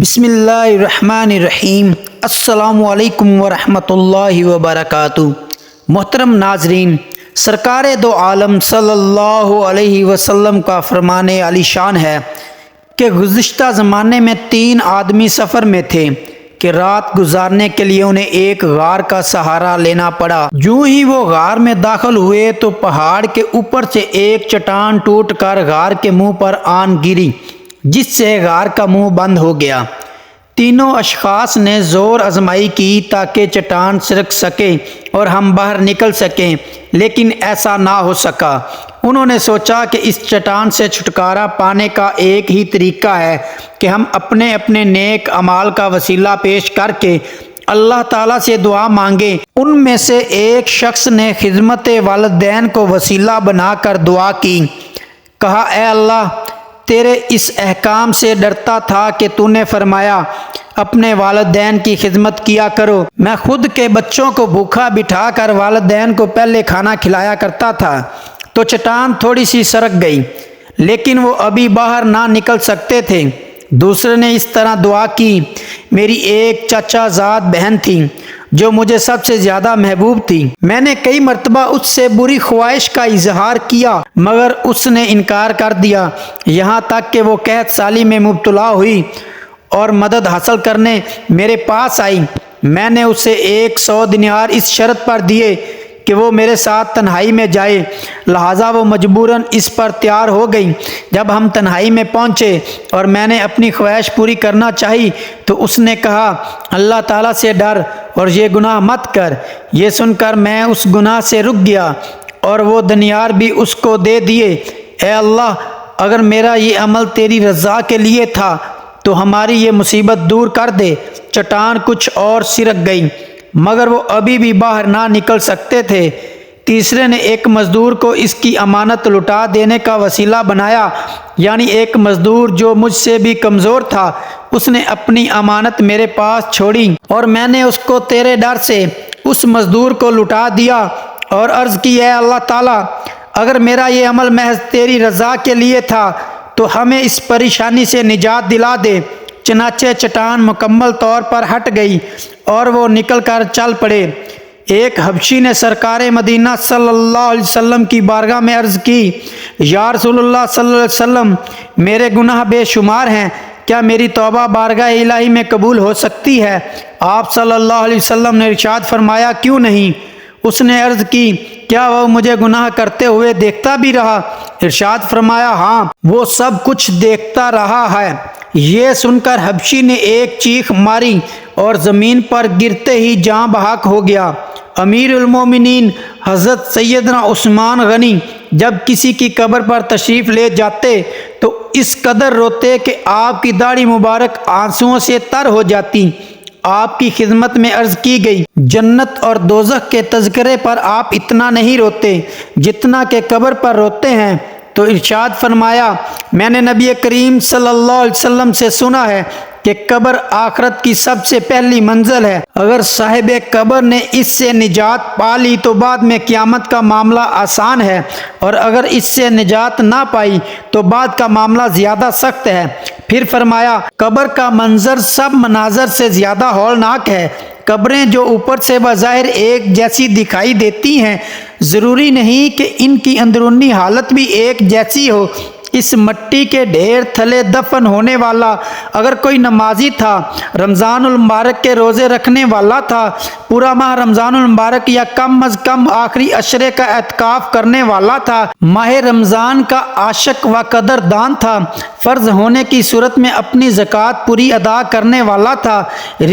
بسم اللہ الرحمن الرحیم۔ السلام علیکم ورحمۃ اللہ وبرکاتہ۔ محترم ناظرین، سرکار دو عالم صلی اللہ علیہ وسلم کا فرمان عالی شان ہے کہ گزشتہ زمانے میں 3 آدمی سفر میں تھے کہ رات گزارنے کے لیے انہیں ایک غار کا سہارا لینا پڑا۔ جو ہی وہ غار میں داخل ہوئے تو پہاڑ کے اوپر سے ایک چٹان ٹوٹ کر غار کے منہ پر آن گری، جس سے غار کا منہ بند ہو گیا۔ تینوں اشخاص نے زور آزمائی کی تاکہ چٹان سرک سکے اور ہم باہر نکل سکیں، لیکن ایسا نہ ہو سکا۔ انہوں نے سوچا کہ اس چٹان سے چھٹکارا پانے کا ایک ہی طریقہ ہے کہ ہم اپنے اپنے نیک اعمال کا وسیلہ پیش کر کے اللہ تعالیٰ سے دعا مانگیں۔ ان میں سے ایک شخص نے خدمت والدین کو وسیلہ بنا کر دعا کی، کہا اے اللہ، تیرے اس احکام سے ڈرتا تھا کہ تو نے فرمایا اپنے والدین کی خدمت کیا کرو۔ میں خود کے بچوں کو بھوکا بٹھا کر والدین کو پہلے کھانا کھلایا کرتا تھا، تو چٹان تھوڑی سی سرک گئی، لیکن وہ ابھی باہر نہ نکل سکتے تھے۔ دوسرے نے اس طرح دعا کی، میری ایک چچا زاد بہن تھی جو مجھے سب سے زیادہ محبوب تھی۔ میں نے کئی مرتبہ اس سے بری خواہش کا اظہار کیا مگر اس نے انکار کر دیا، یہاں تک کہ وہ قحط سالی میں مبتلا ہوئی اور مدد حاصل کرنے میرے پاس آئی۔ میں نے اسے 100 دینار اس شرط پر دیے کہ وہ میرے ساتھ تنہائی میں جائے، لہٰذا وہ مجبوراً اس پر تیار ہو گئی۔ جب ہم تنہائی میں پہنچے اور میں نے اپنی خواہش پوری کرنا چاہی تو اس نے کہا اللہ تعالیٰ سے ڈر اور یہ گناہ مت کر۔ یہ سن کر میں اس گناہ سے رک گیا اور وہ دینار بھی اس کو دے دیے۔ اے اللہ، اگر میرا یہ عمل تیری رضا کے لیے تھا تو ہماری یہ مصیبت دور کر دے۔ چٹان کچھ اور سرک گئی مگر وہ ابھی بھی باہر نہ نکل سکتے تھے۔ تیسرے نے ایک مزدور کو اس کی امانت لٹا دینے کا وسیلہ بنایا، یعنی ایک مزدور جو مجھ سے بھی کمزور تھا۔ اس نے اپنی امانت میرے پاس چھوڑی اور میں نے اس کو تیرے ڈر سے اس مزدور کو لٹا دیا اور عرض کی اے اللہ تعالیٰ، اگر میرا یہ عمل محض تیری رضا کے لیے تھا تو ہمیں اس پریشانی سے نجات دلا دے۔ چنانچہ چٹان مکمل طور پر ہٹ گئی اور وہ نکل کر چل پڑے۔ ایک حبشی نے سرکار مدینہ صلی اللہ علیہ وسلم کی بارگاہ میں عرض کی، یا رسول اللہ صلی اللہ علیہ وسلم، میرے گناہ بے شمار ہیں، کیا میری توبہ بارگاہ الہی میں قبول ہو سکتی ہے؟ آپ صلی اللہ علیہ وسلم نے ارشاد فرمایا کیوں نہیں؟ اس نے عرض کی کیا وہ مجھے گناہ کرتے ہوئے دیکھتا بھی رہا؟ ارشاد فرمایا ہاں، وہ سب کچھ دیکھتا رہا ہے۔ یہ سن کر حبشی نے ایک چیخ ماری اور زمین پر گرتے ہی جاں بحق ہو گیا۔ امیر المومنین حضرت سیدنا عثمان غنی جب کسی کی قبر پر تشریف لے جاتے تو اس قدر روتے کہ آپ کی داڑھی مبارک آنسوؤں سے تر ہو جاتی۔ آپ کی خدمت میں عرض کی گئی، جنت اور دوزخ کے تذکرے پر آپ اتنا نہیں روتے جتنا کہ قبر پر روتے ہیں۔ تو ارشاد فرمایا، میں نے نبی کریم صلی اللہ علیہ وسلم سے سنا ہے کہ قبر آخرت کی سب سے پہلی منزل ہے۔ اگر صاحب قبر نے اس سے نجات پا لی تو بعد میں قیامت کا معاملہ آسان ہے، اور اگر اس سے نجات نہ پائی تو بعد کا معاملہ زیادہ سخت ہے۔ پھر فرمایا، قبر کا منظر سب مناظر سے زیادہ ہولناک ہے۔ قبریں جو اوپر سے بظاہر ایک جیسی دکھائی دیتی ہیں، ضروری نہیں کہ ان کی اندرونی حالت بھی ایک جیسی ہو۔ اس مٹی کے ڈھیر تھلے دفن ہونے والا اگر کوئی نمازی تھا، رمضان المبارک کے روزے رکھنے والا تھا، پورا ماہ رمضان المبارک یا کم از کم آخری عشرے کا اعتکاف کرنے والا تھا، ماہ رمضان کا عاشق و قدر دان تھا، فرض ہونے کی صورت میں اپنی زکوٰۃ پوری ادا کرنے والا تھا،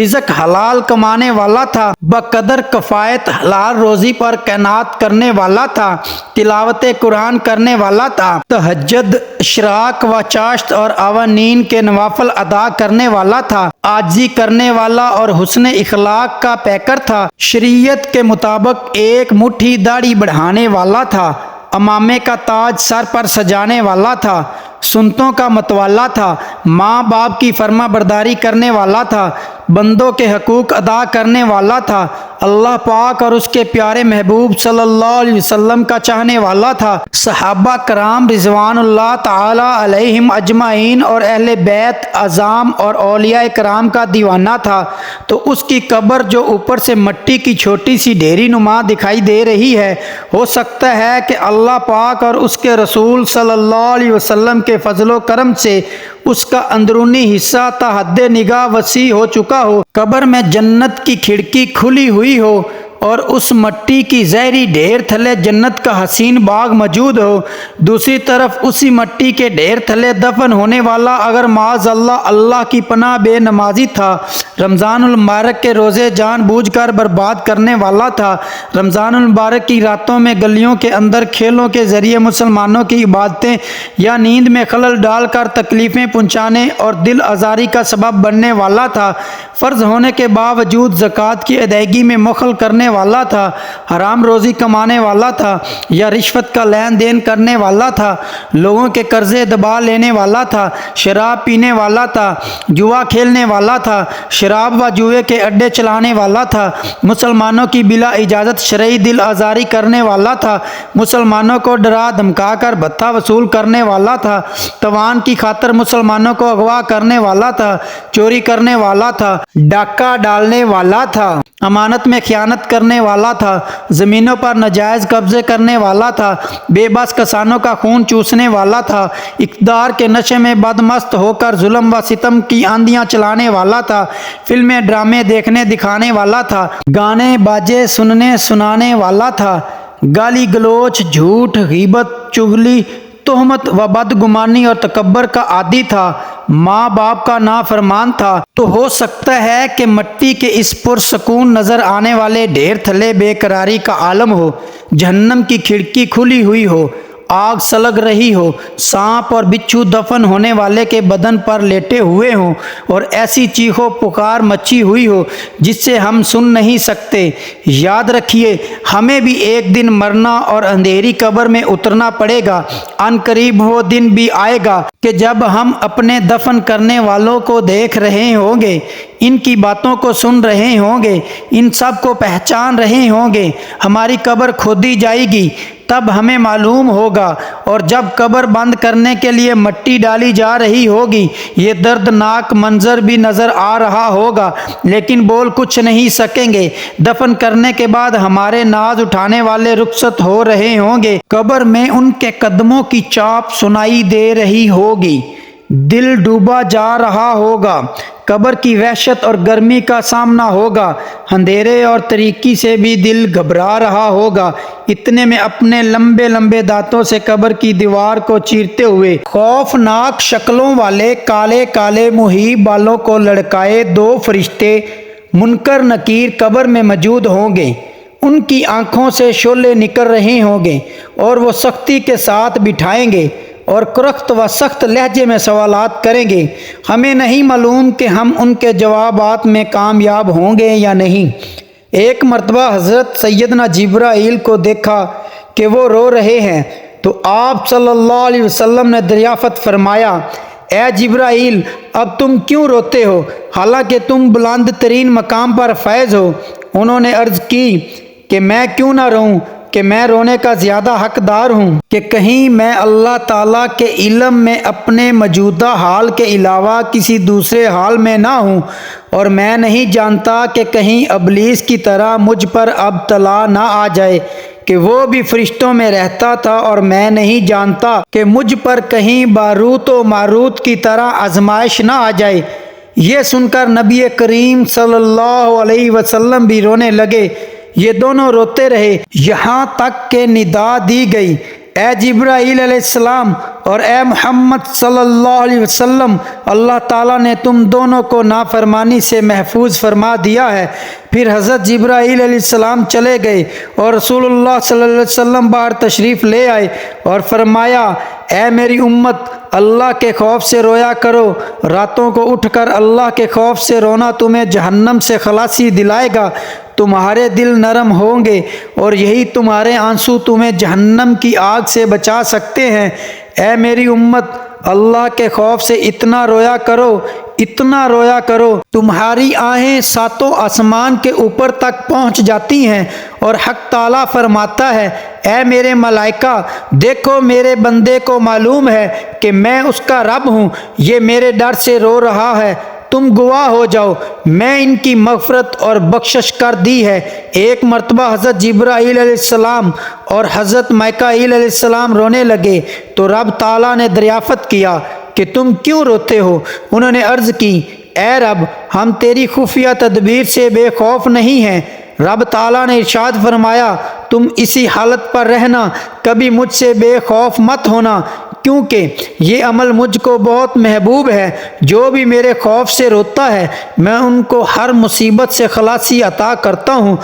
رزق حلال کمانے والا تھا، بقدر کفایت حلال روزی پر قناعت کرنے والا تھا، تلاوت قرآن کرنے والا تھا، تہجد، اشراق و چاشت اور اوانین کے نوافل ادا کرنے والا تھا، عاجزی کرنے والا اور حسن اخلاق کا پیکر تھا، شریعت کے مطابق ایک مٹھی داڑھی بڑھانے والا تھا، امامے کا تاج سر پر سجانے والا تھا، سنتوں کا متوالا تھا، ماں باپ کی فرما برداری کرنے والا تھا، بندوں کے حقوق ادا کرنے والا تھا، اللہ پاک اور اس کے پیارے محبوب صلی اللہ علیہ وسلم کا چاہنے والا تھا، صحابہ کرام رضوان اللہ تعالی علیہم اجمعین اور اہل بیت اعظام اور اولیاء کرام کا دیوانہ تھا۔ تو اس کی قبر جو اوپر سے مٹی کی چھوٹی سی ڈھیری نما دکھائی دے رہی ہے، ہو سکتا ہے کہ اللہ پاک اور اس کے رسول صلی اللہ علیہ وسلم کے فضل و کرم سے اس کا اندرونی حصہ تا حد نگاہ وسیع ہو چکا ہو، قبر میں جنت کی کھڑکی کھلی ہوئی ہو اور اس مٹی کی زہری ڈھیر تھلے جنت کا حسین باغ موجود ہو۔ دوسری طرف اسی مٹی کے ڈھیر تھلے دفن ہونے والا اگر معاذ اللہ کی پناہ بے نمازی تھا، رمضان المبارک کے روزے جان بوجھ کر برباد کرنے والا تھا، رمضان المبارک کی راتوں میں گلیوں کے اندر کھیلوں کے ذریعے مسلمانوں کی عبادتیں یا نیند میں خلل ڈال کر تکلیفیں پہنچانے اور دل آزاری کا سبب بننے والا تھا، فرض ہونے کے باوجود زکوٰۃ کی ادائیگی میں مخل کرنے والا تھا، حرام روزی کمانے والا تھا یا رشوت کا لین دین کرنے والا تھا، لوگوں کے قرضے دبا لینے والا تھا، شراب پینے والا تھا، جوا کھیلنے والا تھا، شراب و جوئے کے اڈے چلانے والا تھا، مسلمانوں کی بلا اجازت شرعی دل آزاری کرنے والا تھا، مسلمانوں کو ڈرا دھمکا کر بھتہ وصول کرنے والا تھا، توان کی خاطر مسلمانوں کو اغوا کرنے والا تھا، چوری کرنے والا تھا، ڈاکہ ڈالنے والا تھا، امانت میں خیانت کرنے والا تھا، زمینوں پر ناجائز قبضے کرنے والا تھا، بے بس کسانوں کا خون چوسنے والا تھا، اقتدار کے نشے میں بدمست ہو کر ظلم و ستم کی آندیاں چلانے والا تھا، فلمیں ڈرامے دیکھنے دکھانے والا تھا، گانے باجے سننے سنانے والا تھا، گالی گلوچ جھوٹ غیبت چغلی تہمت و بدگمانی اور تکبر کا عادی تھا، ماں باپ کا نافرمان تھا۔ تو ہو سکتا ہے کہ مٹی کے اس پرسکون نظر آنے والے ڈھیر تھلے بے قراری کا عالم ہو، جہنم کی کھڑکی کھلی ہوئی ہو، آگ سلگ رہی ہو، سانپ اور بچھو دفن ہونے والے کے بدن پر لیٹے ہوئے ہوں اور ایسی چیخ و پکار مچی ہوئی ہو جس سے ہم سن نہیں سکتے۔ یاد رکھیے، ہمیں بھی ایک دن مرنا اور اندھیری قبر میں اترنا پڑے گا۔ ان قریب وہ دن بھی آئے گا کہ جب ہم اپنے دفن کرنے والوں کو دیکھ رہے ہوں گے، ان کی باتوں کو سن رہے ہوں گے، ان سب کو پہچان رہے ہوں گے، ہماری قبر کھودی جائے گی، تب ہمیں معلوم ہوگا، اور جب قبر بند کرنے کے لیے مٹی ڈالی جا رہی ہوگی، یہ دردناک منظر بھی نظر آ رہا ہوگا، لیکن بول کچھ نہیں سکیں گے۔ دفن کرنے کے بعد ہمارے ناز اٹھانے والے رخصت ہو رہے ہوں گے، قبر میں ان کے قدموں کی چاپ سنائی دے رہی ہوگی، دل ڈوبا جا رہا ہوگا، قبر کی وحشت اور گرمی کا سامنا ہوگا، اندھیرے اور تاریکی سے بھی دل گھبرا رہا ہوگا۔ اتنے میں اپنے لمبے لمبے دانتوں سے قبر کی دیوار کو چیرتے ہوئے خوفناک شکلوں والے کالے کالے محیب بالوں کو لڑکائے دو فرشتے منکر نکیر قبر میں موجود ہوں گے۔ ان کی آنکھوں سے شعلے نکل رہے ہوں گے اور وہ سختی کے ساتھ بٹھائیں گے اور کرخت و سخت لہجے میں سوالات کریں گے۔ ہمیں نہیں معلوم کہ ہم ان کے جوابات میں کامیاب ہوں گے یا نہیں۔ ایک مرتبہ حضرت سیدنا جبرائیل کو دیکھا کہ وہ رو رہے ہیں، تو آپ صلی اللہ علیہ وسلم نے دریافت فرمایا، اے جبرائیل، اب تم کیوں روتے ہو حالانکہ تم بلند ترین مقام پر فائز ہو؟ انہوں نے عرض کی کہ میں کیوں نہ روں، کہ میں رونے کا زیادہ حقدار ہوں کہ کہیں میں اللہ تعالیٰ کے علم میں اپنے موجودہ حال کے علاوہ کسی دوسرے حال میں نہ ہوں، اور میں نہیں جانتا کہ کہیں ابلیس کی طرح مجھ پر ابتلا نہ آ جائے کہ وہ بھی فرشتوں میں رہتا تھا، اور میں نہیں جانتا کہ مجھ پر کہیں باروت و ماروت کی طرح آزمائش نہ آ جائے۔ یہ سن کر نبی کریم صلی اللہ علیہ وسلم بھی رونے لگے۔ یہ دونوں روتے رہے یہاں تک کہ ندا دی گئی، اے جبرائیل علیہ السلام اور اے محمد صلی اللہ علیہ وسلم، اللہ تعالیٰ نے تم دونوں کو نافرمانی سے محفوظ فرما دیا ہے۔ پھر حضرت جبرائیل علیہ السلام چلے گئے اور رسول اللہ صلی اللہ علیہ وسلم باہر تشریف لے آئے اور فرمایا، اے میری امت، اللہ کے خوف سے رویا کرو، راتوں کو اٹھ کر اللہ کے خوف سے رونا تمہیں جہنم سے خلاصی دلائے گا، تمہارے دل نرم ہوں گے اور یہی تمہارے آنسو تمہیں جہنم کی آگ سے بچا سکتے ہیں۔ اے میری امت، اللہ کے خوف سے اتنا رویا کرو، اتنا رویا کرو، تمہاری آہیں ساتوں آسمان کے اوپر تک پہنچ جاتی ہیں۔ اور حق تعالیٰ فرماتا ہے، اے میرے ملائکہ، دیکھو میرے بندے کو معلوم ہے کہ میں اس کا رب ہوں، یہ میرے ڈر سے رو رہا ہے، تم گواہ ہو جاؤ، میں ان کی مغفرت اور بخشش کر دی ہے۔ ایک مرتبہ حضرت جبرائیل علیہ السلام اور حضرت میکائیل علیہ السلام رونے لگے تو رب تعالیٰ نے دریافت کیا کہ تم کیوں روتے ہو؟ انہوں نے عرض کی، اے رب، ہم تیری خفیہ تدبیر سے بے خوف نہیں ہیں۔ رب تعالیٰ نے ارشاد فرمایا، تم اسی حالت پر رہنا، کبھی مجھ سے بے خوف مت ہونا، کیونکہ یہ عمل مجھ کو بہت محبوب ہے۔ جو بھی میرے خوف سے روتا ہے میں ان کو ہر مصیبت سے خلاصی عطا کرتا ہوں۔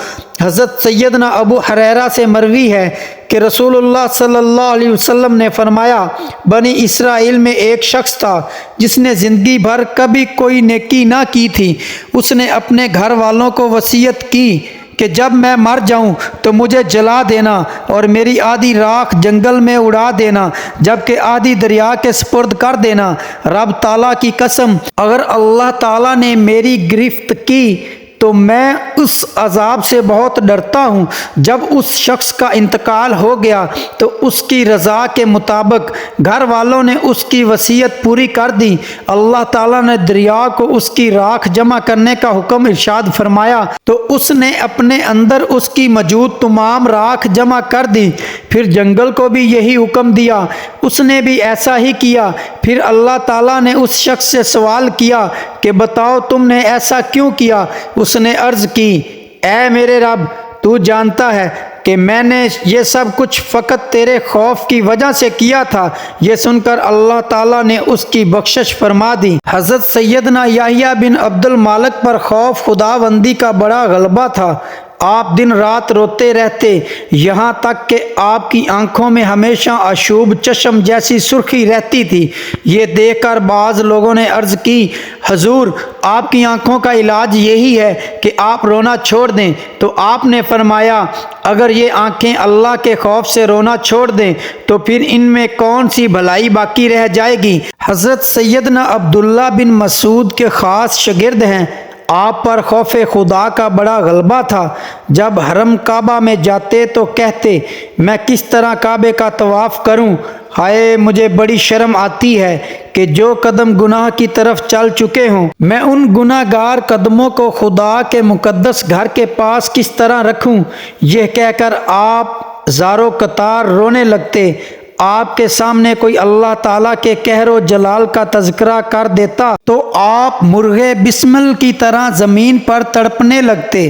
حضرت سیدنا ابو ہریرہ سے مروی ہے کہ رسول اللہ صلی اللہ علیہ وسلم نے فرمایا، بنی اسرائیل میں ایک شخص تھا جس نے زندگی بھر کبھی کوئی نیکی نہ کی تھی۔ اس نے اپنے گھر والوں کو وصیت کی کہ جب میں مر جاؤں تو مجھے جلا دینا اور میری آدھی راکھ جنگل میں اڑا دینا، جبکہ آدھی دریا کے سپرد کر دینا۔ رب تعالیٰ کی قسم، اگر اللہ تعالیٰ نے میری گرفت کی تو میں اس عذاب سے بہت ڈرتا ہوں۔ جب اس شخص کا انتقال ہو گیا تو اس کی رضا کے مطابق گھر والوں نے اس کی وصیت پوری کر دی۔ اللہ تعالیٰ نے دریا کو اس کی راکھ جمع کرنے کا حکم ارشاد فرمایا تو اس نے اپنے اندر اس کی موجود تمام راکھ جمع کر دی۔ پھر جنگل کو بھی یہی حکم دیا، اس نے بھی ایسا ہی کیا۔ پھر اللہ تعالیٰ نے اس شخص سے سوال کیا کہ بتاؤ تم نے ایسا کیوں کیا؟ اس نے عرض کی، اے میرے رب، تو جانتا ہے کہ میں نے یہ سب کچھ فقط تیرے خوف کی وجہ سے کیا تھا۔ یہ سن کر اللہ تعالیٰ نے اس کی بخشش فرما دی۔ حضرت سیدنا یحییٰ بن عبد المالک پر خوف خداوندی کا بڑا غلبہ تھا۔ آپ دن رات روتے رہتے، یہاں تک کہ آپ کی آنکھوں میں ہمیشہ آشوب چشم جیسی سرخی رہتی تھی۔ یہ دیکھ کر بعض لوگوں نے عرض کی، حضور، آپ کی آنکھوں کا علاج یہی ہے کہ آپ رونا چھوڑ دیں۔ تو آپ نے فرمایا، اگر یہ آنکھیں اللہ کے خوف سے رونا چھوڑ دیں تو پھر ان میں کون سی بھلائی باقی رہ جائے گی؟ حضرت سیدنا عبداللہ بن مسعود کے خاص شاگرد ہیں۔ آپ پر خوف خدا کا بڑا غلبہ تھا۔ جب حرم کعبہ میں جاتے تو کہتے، میں کس طرح کعبے کا طواف کروں؟ ہائے، مجھے بڑی شرم آتی ہے کہ جو قدم گناہ کی طرف چل چکے ہوں، میں ان گناہ گار قدموں کو خدا کے مقدس گھر کے پاس کس طرح رکھوں؟ یہ کہہ کر آپ زارو قطار رونے لگتے۔ آپ کے سامنے کوئی اللہ تعالیٰ کے قہر و جلال کا تذکرہ کر دیتا تو آپ مرغے بسمل کی طرح زمین پر تڑپنے لگتے۔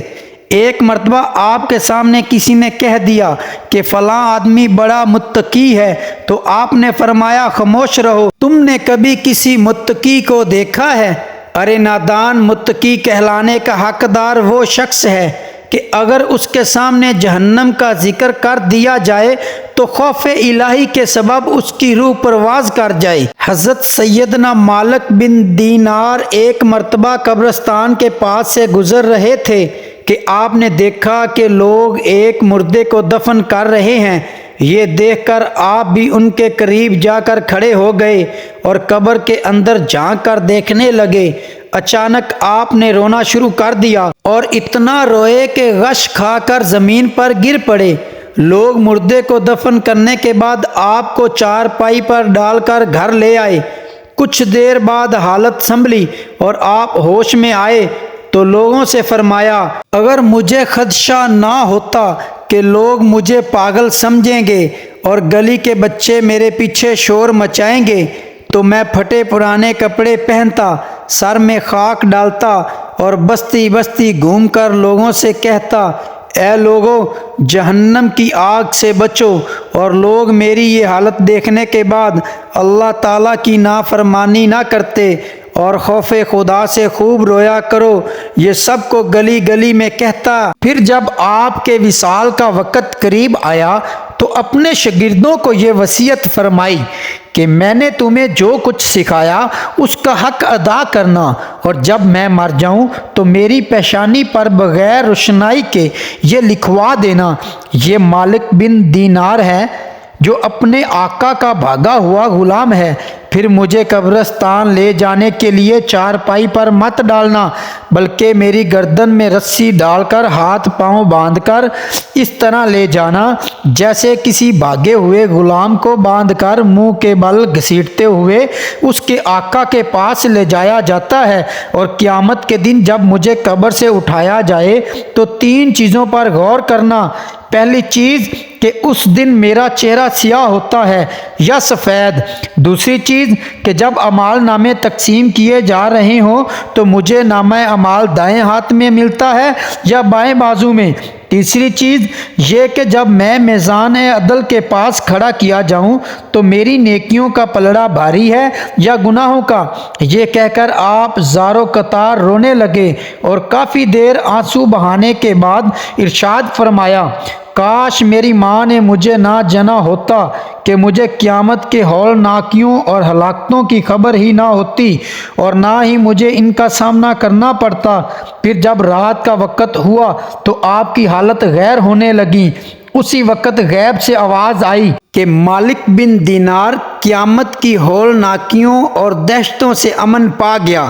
ایک مرتبہ آپ کے سامنے کسی نے کہہ دیا کہ فلاں آدمی بڑا متقی ہے تو آپ نے فرمایا، خاموش رہو، تم نے کبھی کسی متقی کو دیکھا ہے؟ ارے نادان، متقی کہلانے کا حقدار وہ شخص ہے کہ اگر اس کے سامنے جہنم کا ذکر کر دیا جائے تو خوف الہی کے سبب اس کی روح پرواز کر جائے۔ حضرت سیدنا مالک بن دینار ایک مرتبہ قبرستان کے پاس سے گزر رہے تھے کہ آپ نے دیکھا کہ لوگ ایک مردے کو دفن کر رہے ہیں۔ یہ دیکھ کر آپ بھی ان کے قریب جا کر کھڑے ہو گئے اور قبر کے اندر جھانک کر دیکھنے لگے۔ اچانک آپ نے رونا شروع کر دیا اور اتنا روئے کہ غش کھا کر زمین پر گر پڑے۔ لوگ مردے کو دفن کرنے کے بعد آپ کو چارپائی پر ڈال کر گھر لے آئے۔ کچھ دیر بعد حالت سنبھلی اور آپ ہوش میں آئے تو لوگوں سے فرمایا، اگر مجھے خدشہ نہ ہوتا کہ لوگ مجھے پاگل سمجھیں گے اور گلی کے بچے میرے پیچھے شور مچائیں گے تو میں پھٹے پرانے کپڑے پہنتا، سر میں خاک ڈالتا اور بستی بستی گھوم کر لوگوں سے کہتا، اے لوگو، جہنم کی آگ سے بچو۔ اور لوگ میری یہ حالت دیکھنے کے بعد اللہ تعالیٰ کی نافرمانی نہ کرتے اور خوف خدا سے خوب رویا کرو۔ یہ سب کو گلی گلی میں کہتا۔ پھر جب آپ کے وصال کا وقت قریب آیا تو اپنے شاگردوں کو یہ وصیت فرمائی کہ میں نے تمہیں جو کچھ سکھایا اس کا حق ادا کرنا، اور جب میں مر جاؤں تو میری پیشانی پر بغیر روشنائی کے یہ لکھوا دینا، یہ مالک بن دینار ہے، جو اپنے آقا کا بھاگا ہوا غلام ہے۔ پھر مجھے قبرستان لے جانے کے لیے چارپائی پر مت ڈالنا، بلکہ میری گردن میں رسی ڈال کر ہاتھ پاؤں باندھ کر اس طرح لے جانا جیسے کسی بھاگے ہوئے غلام کو باندھ کر منہ کے بل گھسیٹتے ہوئے اس کے آقا کے پاس لے جایا جاتا ہے۔ اور قیامت کے دن جب مجھے قبر سے اٹھایا جائے تو 3 چیزوں پر غور کرنا۔ پہلی چیز کہ اس دن میرا چہرہ سیاہ ہوتا ہے یا سفید۔ دوسری چیز کہ جب اعمال نامے تقسیم کیے جا رہے ہوں تو مجھے نامہ اعمال دائیں ہاتھ میں ملتا ہے یا بائیں بازو میں۔ تیسری چیز یہ کہ جب میں میزان عدل کے پاس کھڑا کیا جاؤں تو میری نیکیوں کا پلڑا بھاری ہے یا گناہوں کا۔ یہ کہہ کر آپ زار و قطار رونے لگے اور کافی دیر آنسو بہانے کے بعد ارشاد فرمایا، کاش میری ماں نے مجھے نہ جنا ہوتا کہ مجھے قیامت کے ہولناکیوں اور ہلاکتوں کی خبر ہی نہ ہوتی اور نہ ہی مجھے ان کا سامنا کرنا پڑتا۔ پھر جب رات کا وقت ہوا تو آپ کی حالت غیر ہونے لگی۔ اسی وقت غیب سے آواز آئی کہ مالک بن دینار قیامت کی ہولناکیوں اور دہشتوں سے امن پا گیا۔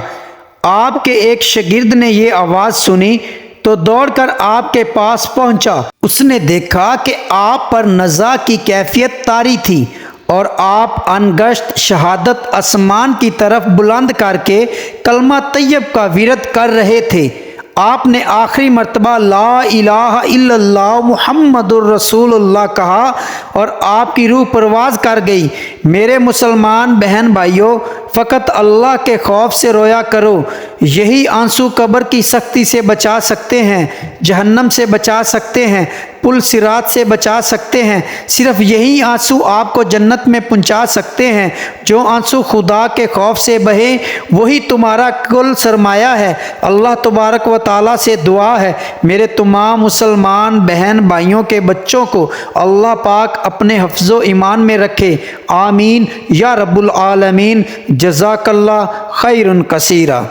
آپ کے ایک شاگرد نے یہ آواز سنی تو دوڑ کر آپ کے پاس پہنچا۔ اس نے دیکھا کہ آپ پر نزع کی کیفیت طاری تھی اور آپ انگشت شہادت آسمان کی طرف بلند کر کے کلمہ طیب کا ورد کر رہے تھے۔ آپ نے آخری مرتبہ لا الہ الا اللہ محمد الرسول اللہ کہا اور آپ کی روح پرواز کر گئی۔ میرے مسلمان بہن بھائیوں، فقط اللہ کے خوف سے رویا کرو۔ یہی آنسو قبر کی سختی سے بچا سکتے ہیں، جہنم سے بچا سکتے ہیں، پل صراط سے بچا سکتے ہیں۔ صرف یہی آنسو آپ کو جنت میں پہنچا سکتے ہیں۔ جو آنسو خدا کے خوف سے بہے وہی تمہارا کل سرمایہ ہے۔ اللہ تبارک و تعالیٰ سے دعا ہے میرے تمام مسلمان بہن بھائیوں کے بچوں کو اللہ پاک اپنے حفظ و ایمان میں رکھے، آمین یا رب العالمین۔ جزاک اللہ خیر کثیرا۔